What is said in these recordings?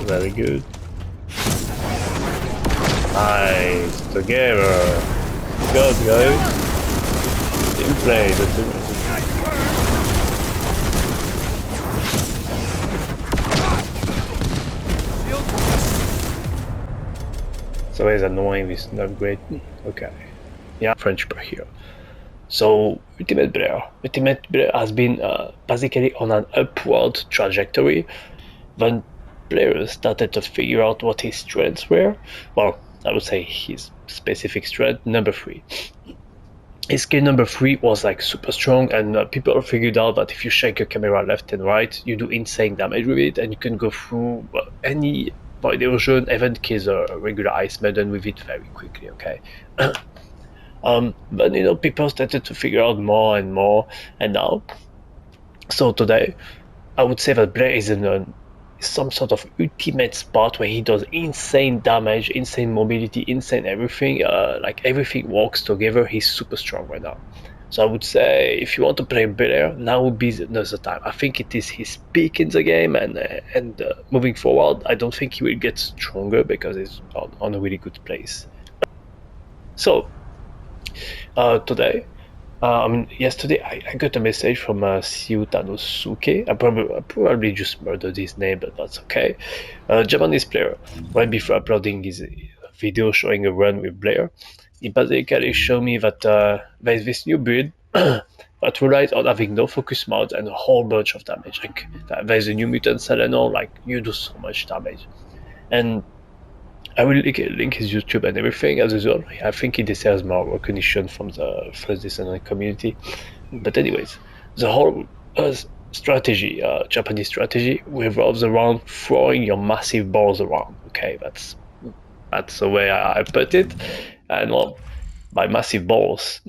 Very good. Nice. Together. Good, guys. Team play. That's it. So it's annoying, it's not great. Okay. Yeah, French per here. So Ultimate Blair has been basically on an upward trajectory when players started to figure out what his strengths were. Well, I would say his specific strength, number 3. His skill number 3 was like super strong, and people figured out that if you shake your camera left and right, you do insane damage with it, and you can go through any void erosion, even kills a regular ice maiden with it very quickly, okay? But you know, people started to figure out more and more, and now, so today, I would say that Blair is in some sort of ultimate spot where he does insane damage, insane mobility, insane everything. Like everything works together. He's super strong right now. So I would say if you want to play Blair, now would be another time. I think it is his peak in the game, and moving forward, I don't think he will get stronger because he's on a really good place. So today, yesterday I got a message from Syoutanosuke. I probably just murdered his name, but that's okay. Japanese player. Right before uploading his video showing a run with Blair, he basically showed me that there is this new build that relies on having no focus mods and a whole bunch of damage. Like there's a new mutant Seleno, like you do so much damage, and I will link his YouTube and everything as usual. I think he deserves more recognition from the first Descendant community. But anyways, the whole strategy, Japanese strategy, revolves around throwing your massive balls around. Okay, that's the way I put it. And well, by massive balls,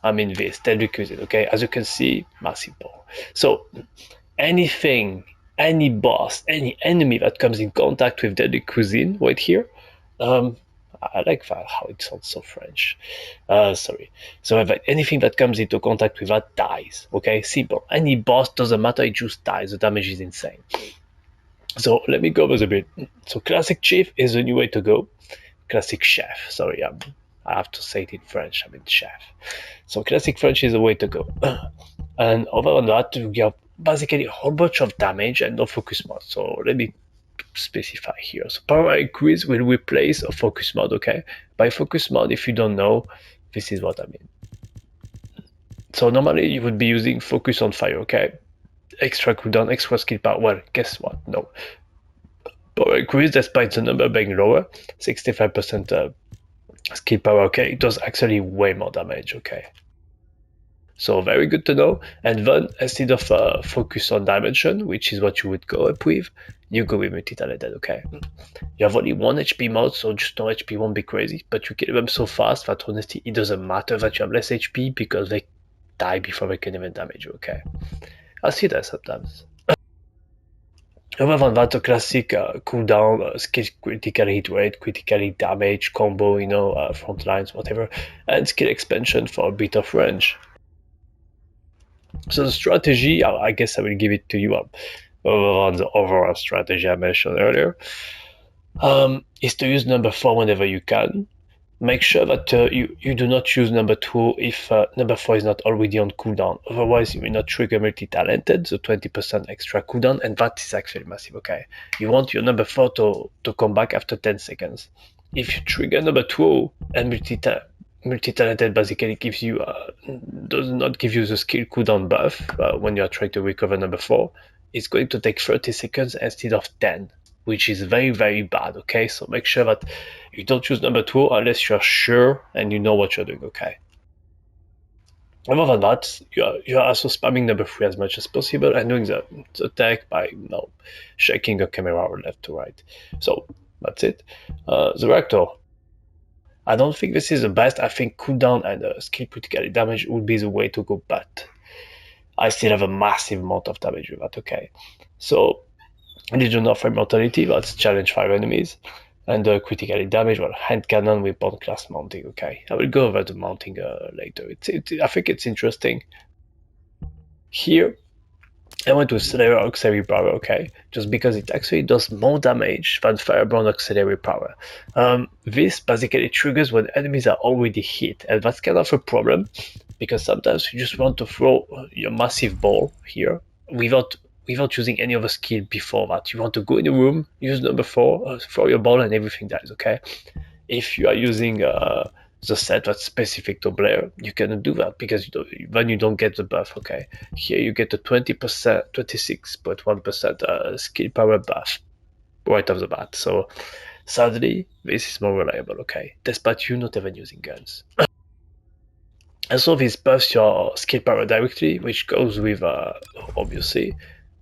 I mean this deadly cuisine. Okay, as you can see, massive ball. So anything, any boss, any enemy that comes in contact with deadly cuisine right here. I like that, how it sounds so French. Sorry. So if anything that comes into contact with that dies. Okay, simple. Any boss, doesn't matter, it just dies. The damage is insane. So let me go over a bit. So classic chief is the new way to go. Classic chef. Sorry, I have to say it in French. I mean chef. So classic French is the way to go. And other than that, you have basically a whole bunch of damage and no focus mode. So let me specify here. So power increase will replace a focus mode, okay? By focus mode, if you don't know, this is what I mean. So normally you would be using focus on fire, okay? Extra cooldown, extra skill power. Well, guess what? No. Power increase, despite the number being lower, 65% skill power, okay? It does actually way more damage, okay? So very good to know. And then instead of focus on dimension, which is what you would go up with, you go with multi-talented, okay? You have only 1 HP mod, so just no HP won't be crazy, but you kill them so fast that honestly it doesn't matter that you have less HP because they die before they can even damage you, okay? I see that sometimes. Other than that, the classic cooldown, skill critical hit rate, critical hit damage, combo, you know, front lines, whatever, and skill expansion for a bit of range. So the strategy, I guess I will give it to you over the overall strategy I mentioned earlier, is to use number 4 whenever you can. Make sure that you do not use number 2 if number 4 is not already on cooldown. Otherwise, you will not trigger multi-talented, so 20% extra cooldown, and that is actually massive, okay? You want your number 4 to come back after 10 seconds. If you trigger number 2 and multi-talented basically gives you does not give you the skill cooldown buff when you are trying to recover number 4, it's going to take 30 seconds instead of 10, which is very, very bad, okay? So make sure that you don't choose number 2 unless you're sure and you know what you're doing, okay? Other than that, you are also spamming number 3 as much as possible and doing the attack by shaking the camera left to right. So that's it. The Reactor. I don't think this is the best. I think cooldown and skill critical damage would be the way to go, but I still have a massive amount of damage with that, okay? So, Legion of Immortality, that's challenge 5 enemies, and critical damage, well, hand cannon with bond class mounting, okay? I will go over the mounting later. I think it's interesting. Here, I went with Slayer Auxiliary Power, okay, just because it actually does more damage than Firebrand Auxiliary Power. This basically triggers when enemies are already hit, and that's kind of a problem, because sometimes you just want to throw your massive ball here without using any other skill before that. You want to go in the room, use number 4, throw your ball, and everything dies, okay? If you are using the set that's specific to Blair, you cannot do that because then you don't get the buff, okay? Here you get a 20%, 26.1% skill power buff right off the bat. So sadly, this is more reliable, okay? Despite you not even using guns. And so this buffs your skill power directly, which goes with, obviously,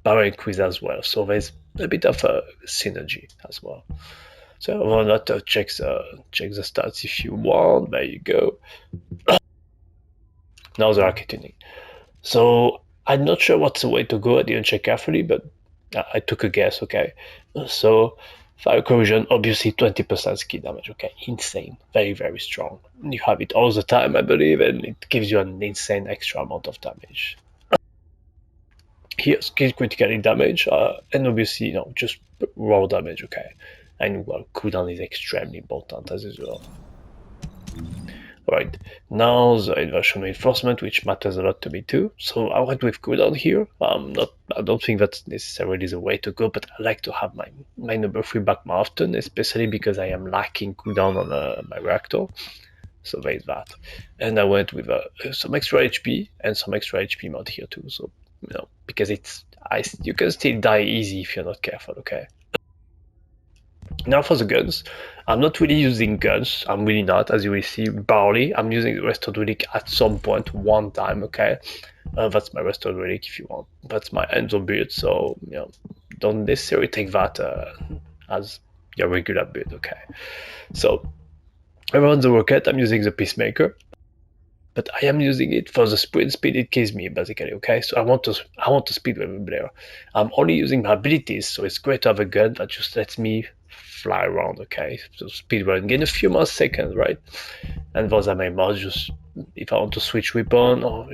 power increase as well. So there's a bit of a synergy as well. So why not check the stats if you want. There you go. Now the Arche tuning. So I'm not sure what's the way to go. I didn't check carefully, but I took a guess. Okay. So fire corrosion, obviously 20% skill damage. Okay, insane, very very strong. You have it all the time, I believe, and it gives you an insane extra amount of damage. Here, skill critically damage, and obviously, just raw damage. Okay. And well, cooldown is extremely important as well. Right, now the inversion reinforcement, which matters a lot to me too. So I went with cooldown here. I don't think that's necessarily the way to go, but I like to have my number 3 back more often, especially because I am lacking cooldown on my reactor. So there's that. And I went with some extra HP and some extra HP mod here too. So because you can still die easy if you're not careful. Okay. Now for the guns, I'm not really using guns, I'm really not, as you will see, barely. I'm using the restored relic at some point, one time, okay? That's my restored relic if you want. That's my Enzo build, so don't necessarily take that as your regular build, okay? So around the rocket, I'm using the Peacemaker, but I am using it for the sprint speed it gives me, basically, okay? So I want to speed with Blair. I'm only using my abilities, so it's great to have a gun that just lets me fly around, okay? So speed run, gain a few more seconds, right? And those are my mods, just if I want to switch weapon, or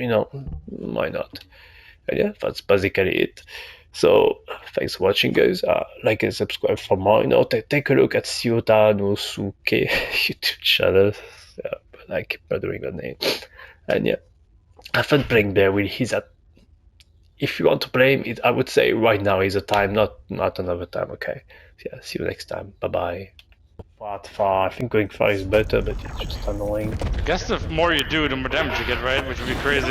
why not? And yeah, that's basically it. So thanks for watching, guys. Like and subscribe for more. Take a look at Syoutanosuke YouTube channel. I keep murdering the name. And yeah, have fun playing Blair Build. If you want to play him, I would say right now is the time, not another time. Okay. So yeah, see you next time. Bye bye. Far. I think going far is better, but it's just annoying. I guess the more you do, the more damage you get, right? Which would be crazy.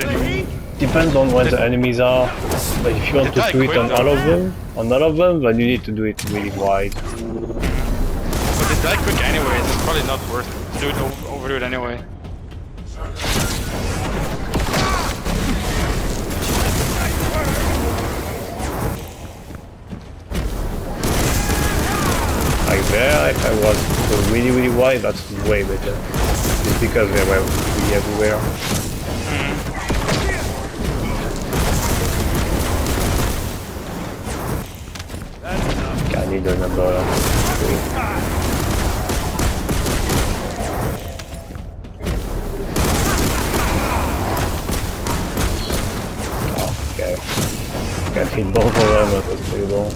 Depends on where the enemies are. But if you want to do it on all of them, then you need to do it really wide. But they die quick anyways. It's probably not worth it to do it overdo it anyway. Like there, if I was really wide, that's way better. It's because we were really everywhere. Okay, I need the number 3. Oh, okay. Can't hit both of them, that was pretty long.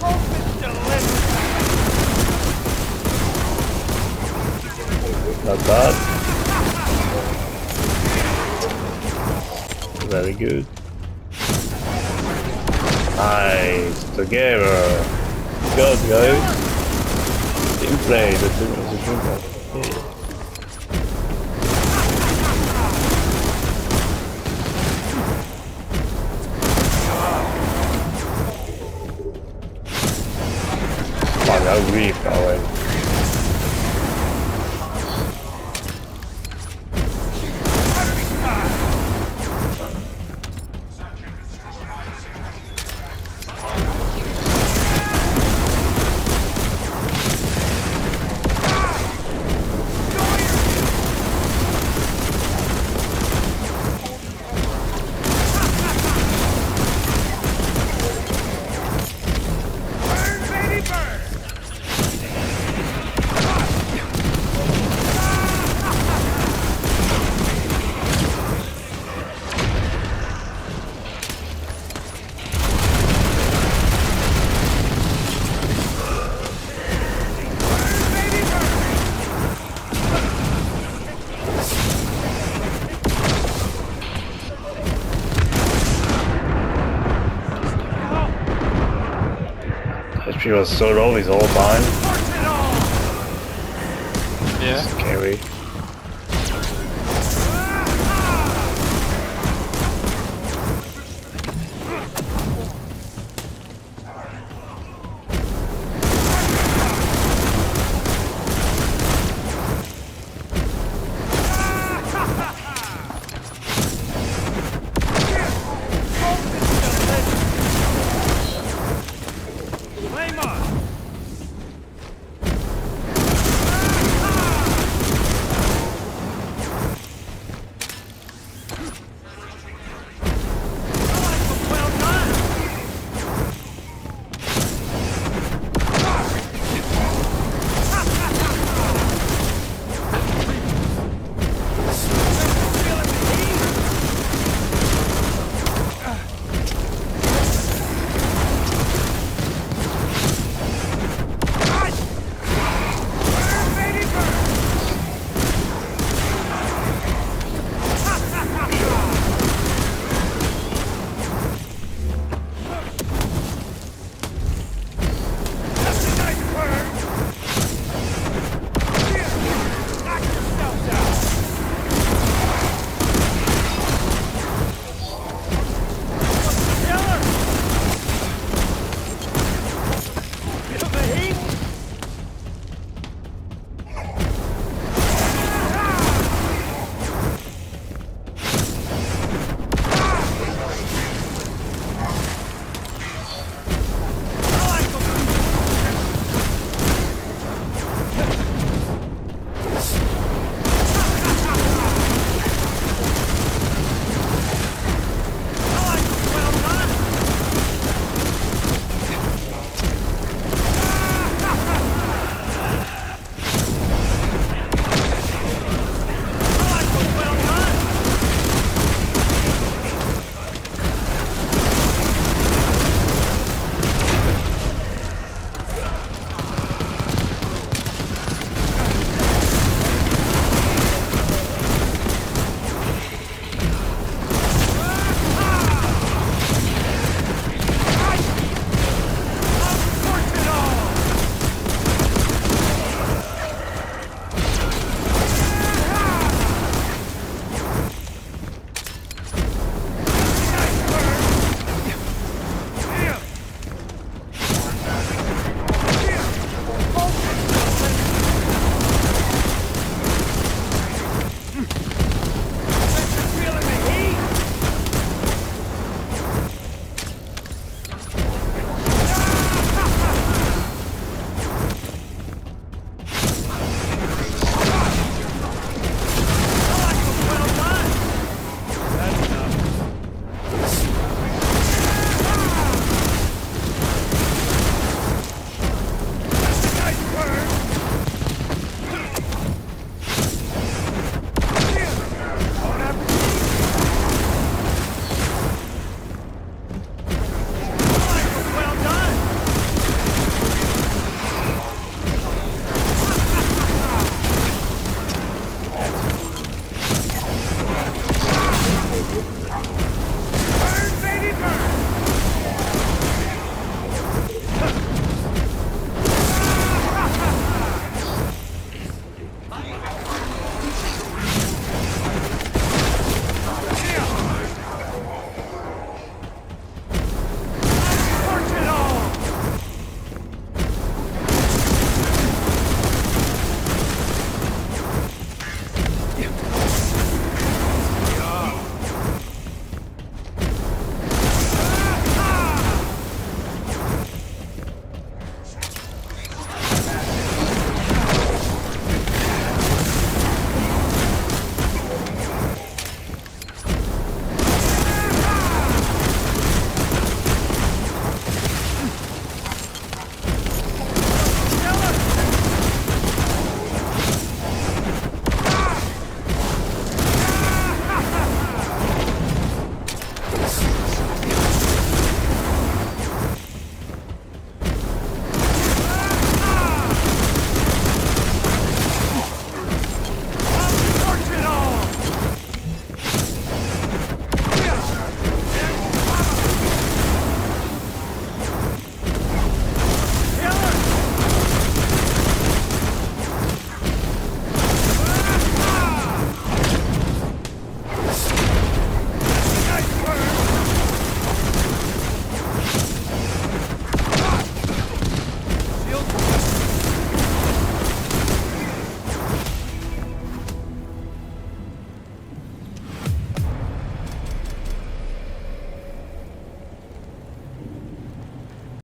Not bad. Very good. Nice. Together. Good, guys. Team play. The team play. Yeah. Wow, that really far away. She was so low this whole time. Yeah. Scary.